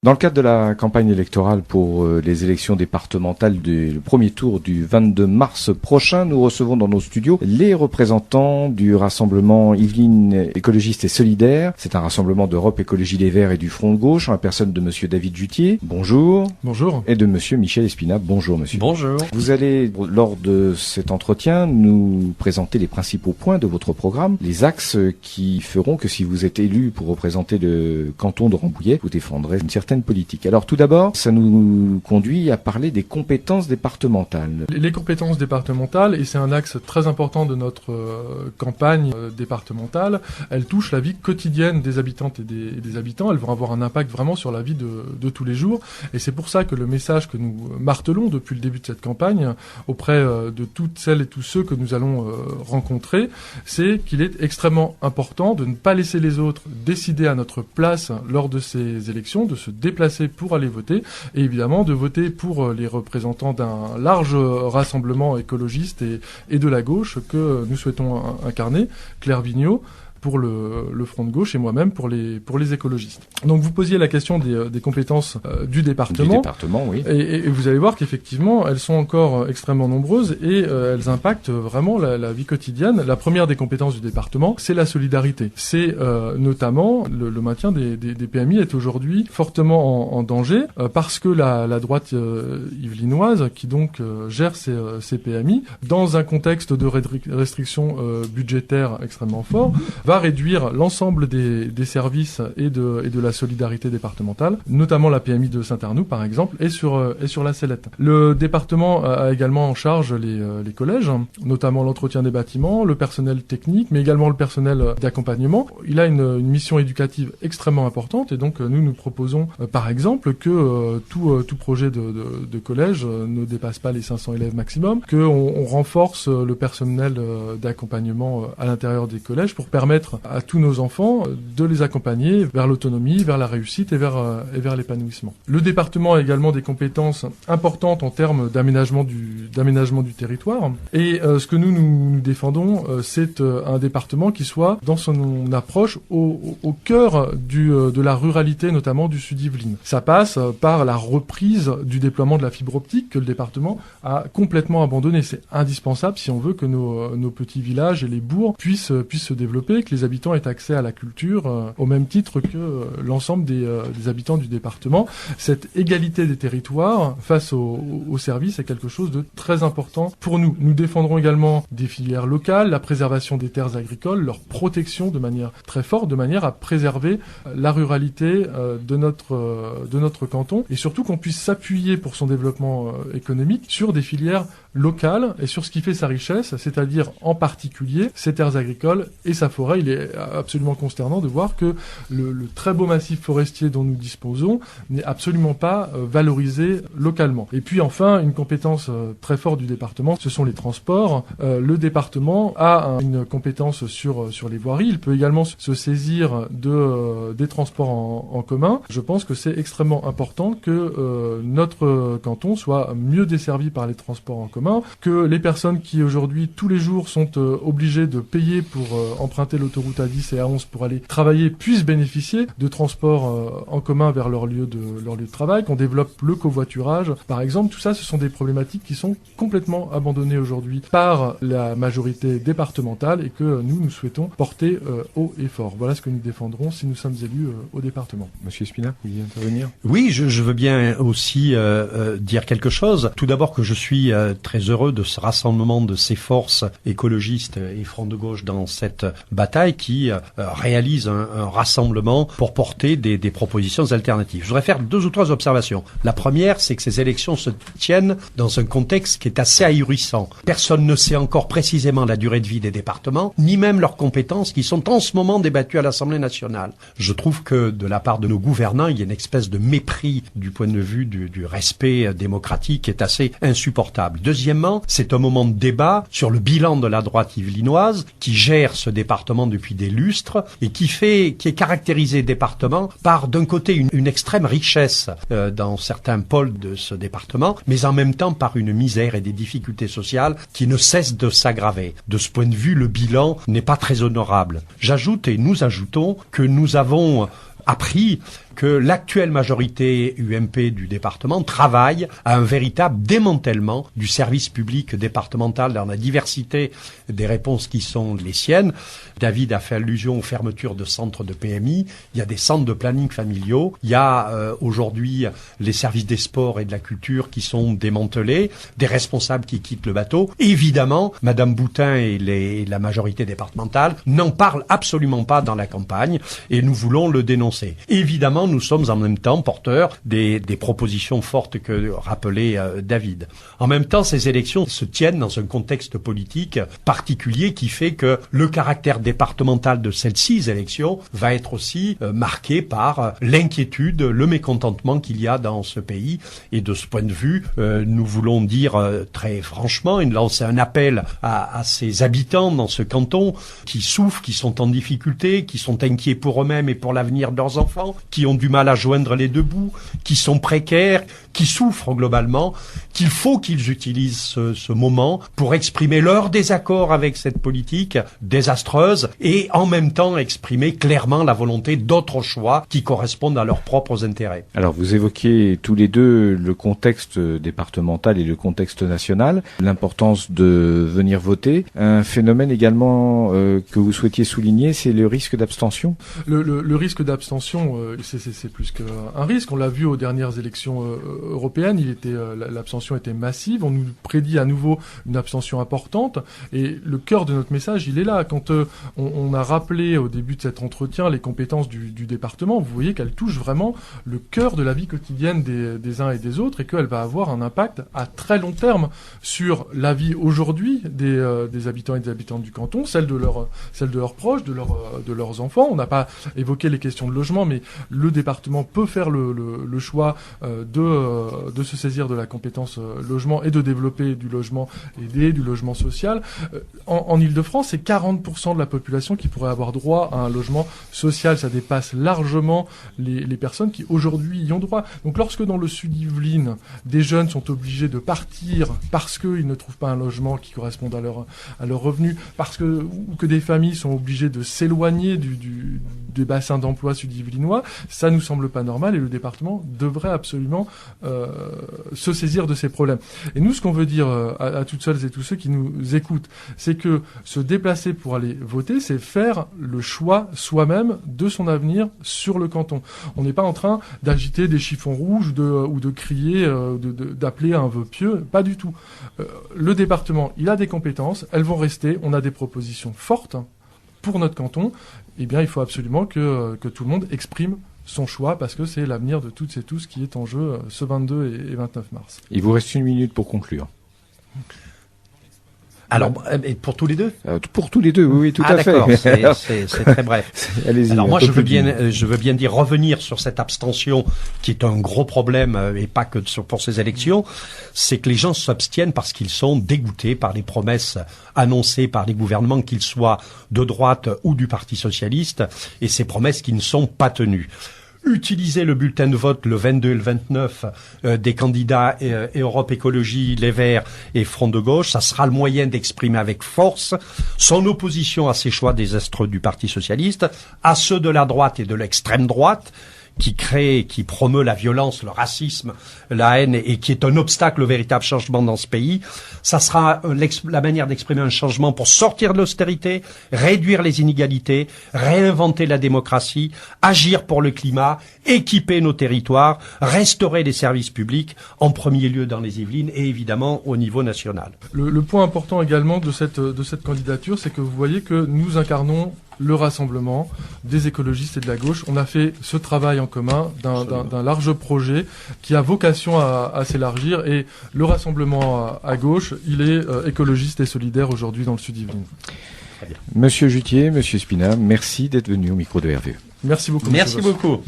Dans le cadre de la campagne électorale pour les élections départementales du premier tour du 22 mars prochain, nous recevons dans nos studios les représentants du rassemblement Yvelines écologiste et solidaire. C'est un rassemblement d'Europe Écologie Les Verts et du Front de Gauche, en la personne de monsieur David Jutier. Bonjour. Bonjour. Et de monsieur Michel Espina. Bonjour monsieur. Bonjour. Vous allez, lors de cet entretien, nous présenter les principaux points de votre programme, les axes qui feront que si vous êtes élu pour représenter le canton de Rambouillet, vous défendrez une certaine politique. Alors tout d'abord, ça nous conduit à parler des compétences départementales. Les compétences départementales, et c'est un axe très important de notre campagne départementale, elles touchent la vie quotidienne des habitantes et des habitants. Elles vont avoir un impact vraiment sur la vie de tous les jours. Et c'est pour ça que le message que nous martelons depuis le début de cette campagne auprès de toutes celles et tous ceux que nous allons rencontrer, c'est qu'il est extrêmement important de ne pas laisser les autres décider à notre place lors de ces élections, de se déplacer pour aller voter, et évidemment de voter pour les représentants d'un large rassemblement écologiste et de la gauche que nous souhaitons incarner, Claire Vigneault pour le Front de Gauche et moi-même pour les écologistes. Donc vous posiez la question des compétences du département. Du département, oui. Et vous allez voir qu'effectivement, elles sont encore extrêmement nombreuses et elles impactent vraiment la vie quotidienne. La première des compétences du département, c'est la solidarité. C'est notamment le maintien des PMI est aujourd'hui fortement en danger parce que la droite yvelinoise, qui donc gère ces PMI, dans un contexte de restrictions budgétaires extrêmement fort, va réduire l'ensemble des services et de la solidarité départementale, notamment la PMI de Saint-Arnoux par exemple, et sur la Sellette. Le département a également en charge les collèges, notamment l'entretien des bâtiments, le personnel technique, mais également le personnel d'accompagnement. Il a une mission éducative extrêmement importante et donc nous proposons par exemple que tout projet de collège ne dépasse pas les 500 élèves maximum, qu'on renforce le personnel d'accompagnement à l'intérieur des collèges pour permettre à tous nos enfants de les accompagner vers l'autonomie, vers la réussite et vers l'épanouissement. Le département a également des compétences importantes en termes d'aménagement du territoire. Et ce que nous défendons, c'est un département qui soit dans son approche au cœur de la ruralité, notamment du Sud Yvelines. Ça passe par la reprise du déploiement de la fibre optique que le département a complètement abandonné. C'est indispensable si on veut que nos petits villages et les bourgs puissent se développer, que les habitants aient accès à la culture au même titre que l'ensemble des habitants du département. Cette égalité des territoires face aux services est quelque chose de très important pour nous. Nous défendrons également des filières locales, la préservation des terres agricoles, leur protection de manière très forte, de manière à préserver la ruralité de notre canton et surtout qu'on puisse s'appuyer pour son développement économique sur des filières locales et sur ce qui fait sa richesse, c'est-à-dire en particulier ses terres agricoles et sa forêt. Il est absolument consternant de voir que le très beau massif forestier dont nous disposons n'est absolument pas valorisé localement. Et puis enfin, une compétence très forte du département, ce sont les transports. Le département a une compétence sur les voiries. Il peut également se saisir des transports en commun. Je pense que c'est extrêmement important que notre canton soit mieux desservi par les transports en commun, que les personnes qui aujourd'hui tous les jours sont obligées de payer pour emprunter l'autoroute A10 et A11 pour aller travailler puissent bénéficier de transports en commun vers leur lieu de travail, qu'on développe le covoiturage. Par exemple, tout ça, ce sont des problématiques qui sont complètement abandonnées aujourd'hui par la majorité départementale et que nous souhaitons porter haut et fort. Voilà ce que nous défendrons si nous sommes élus au département. Monsieur Espina, vous vouliez intervenir ? Oui, je veux bien aussi dire quelque chose. Tout d'abord que je suis très heureux de ce rassemblement de ces forces écologistes et Front de Gauche dans cette bataille qui réalise un rassemblement pour porter des propositions alternatives. Je voudrais faire 2 ou 3 observations. La première, c'est que ces élections se tiennent dans un contexte qui est assez ahurissant. Personne ne sait encore précisément la durée de vie des départements, ni même leurs compétences qui sont en ce moment débattues à l'Assemblée nationale. Je trouve que de la part de nos gouvernants, il y a une espèce de mépris du point de vue du respect démocratique qui est assez insupportable. Deuxièmement, c'est un moment de débat sur le bilan de la droite yvelinoise qui gère ce département depuis des lustres et qui est caractérisé département par d'un côté une extrême richesse dans certains pôles de ce département, mais en même temps par une misère et des difficultés sociales qui ne cessent de s'aggraver. De ce point de vue, le bilan n'est pas très honorable. J'ajoute et nous ajoutons que nous avons appris que l'actuelle majorité UMP du département travaille à un véritable démantèlement du service public départemental dans la diversité des réponses qui sont les siennes. David a fait allusion aux fermetures de centres de PMI. Il y a des centres de planning familiaux. Il y a aujourd'hui les services des sports et de la culture qui sont démantelés, des responsables qui quittent le bateau. Évidemment, Madame Boutin et la majorité départementale n'en parlent absolument pas dans la campagne et nous voulons le dénoncer. Évidemment, nous sommes en même temps porteurs des propositions fortes que rappelait David. En même temps, ces élections se tiennent dans un contexte politique particulier qui fait que le caractère départemental de ces élections va être aussi marqué par l'inquiétude, le mécontentement qu'il y a dans ce pays. Et de ce point de vue, nous voulons dire très franchement, lancer un appel à ces habitants dans ce canton qui souffrent, qui sont en difficulté, qui sont inquiets pour eux-mêmes et pour l'avenir de leurs enfants, qui ont du mal à joindre les deux bouts, qui sont précaires, qui souffrent globalement, qu'il faut qu'ils utilisent ce moment pour exprimer leur désaccord avec cette politique désastreuse et en même temps exprimer clairement la volonté d'autres choix qui correspondent à leurs propres intérêts. Alors vous évoquiez tous les deux le contexte départemental et le contexte national, l'importance de venir voter. Un phénomène également que vous souhaitiez souligner, c'est le risque d'abstention. Le risque d'abstention, c'est plus qu'un risque. On l'a vu aux dernières élections européennes, l'abstention était massive. On nous prédit à nouveau une abstention importante. Et le cœur de notre message, il est là. Quand on a rappelé au début de cet entretien les compétences du département, vous voyez qu'elle touche vraiment le cœur de la vie quotidienne des uns et des autres et qu'elle va avoir un impact à très long terme sur la vie aujourd'hui des habitants et des habitantes du canton, celle de leurs proches, de leurs enfants. On n'a pas évoqué les questions de logement, mais le département peut faire le choix de se saisir de la compétence logement et de développer du logement aidé, du logement social. En Ile-de-France, c'est 40% de la population qui pourrait avoir droit à un logement social. Ça dépasse largement les personnes qui aujourd'hui y ont droit. Donc lorsque dans le sud Yvelines, des jeunes sont obligés de partir parce qu'ils ne trouvent pas un logement qui corresponde à leurs revenus, ou que des familles sont obligées de s'éloigner des bassins d'emploi sud-yvelinois, ça nous semble pas normal et le département devrait absolument se saisir de ces problèmes. Et nous, ce qu'on veut dire à toutes celles et tous ceux qui nous écoutent, c'est que se déplacer pour aller voter, c'est faire le choix soi-même de son avenir sur le canton. On n'est pas en train d'agiter des chiffons rouges ou de crier, d'appeler à un vœu pieux, pas du tout. Le département, il a des compétences, elles vont rester, on a des propositions fortes pour notre canton. Eh bien, il faut absolument que tout le monde exprime son choix parce que c'est l'avenir de toutes et tous qui est en jeu ce 22 et 29 mars. Il vous reste 1 minute pour conclure. Alors, pour tous les deux Pour tous les deux, oui, tout à fait. C'est très bref. Allez-y. Alors moi, je veux bien dire revenir sur cette abstention qui est un gros problème et pas que pour ces élections. C'est que les gens s'abstiennent parce qu'ils sont dégoûtés par les promesses annoncées par les gouvernements, qu'ils soient de droite ou du Parti socialiste, et ces promesses qui ne sont pas tenues. Utiliser le bulletin de vote le 22 et le 29 des candidats Europe Écologie, Les Verts et Front de Gauche, ça sera le moyen d'exprimer avec force son opposition à ces choix désastreux du Parti socialiste, à ceux de la droite et de l'extrême droite, qui promeut la violence, le racisme, la haine et qui est un obstacle au véritable changement dans ce pays. Ça sera la manière d'exprimer un changement pour sortir de l'austérité, réduire les inégalités, réinventer la démocratie, agir pour le climat, équiper nos territoires, restaurer les services publics, en premier lieu dans les Yvelines et évidemment au niveau national. Le point important également de cette candidature, c'est que vous voyez que nous incarnons le rassemblement des écologistes et de la gauche. On a fait ce travail en commun d'un large projet qui a vocation à s'élargir et le rassemblement à gauche, il est écologiste et solidaire aujourd'hui dans le Sud-Yvelines. Monsieur Juthier, Monsieur Spina, merci d'être venu au micro de RVE. Merci beaucoup. Merci beaucoup.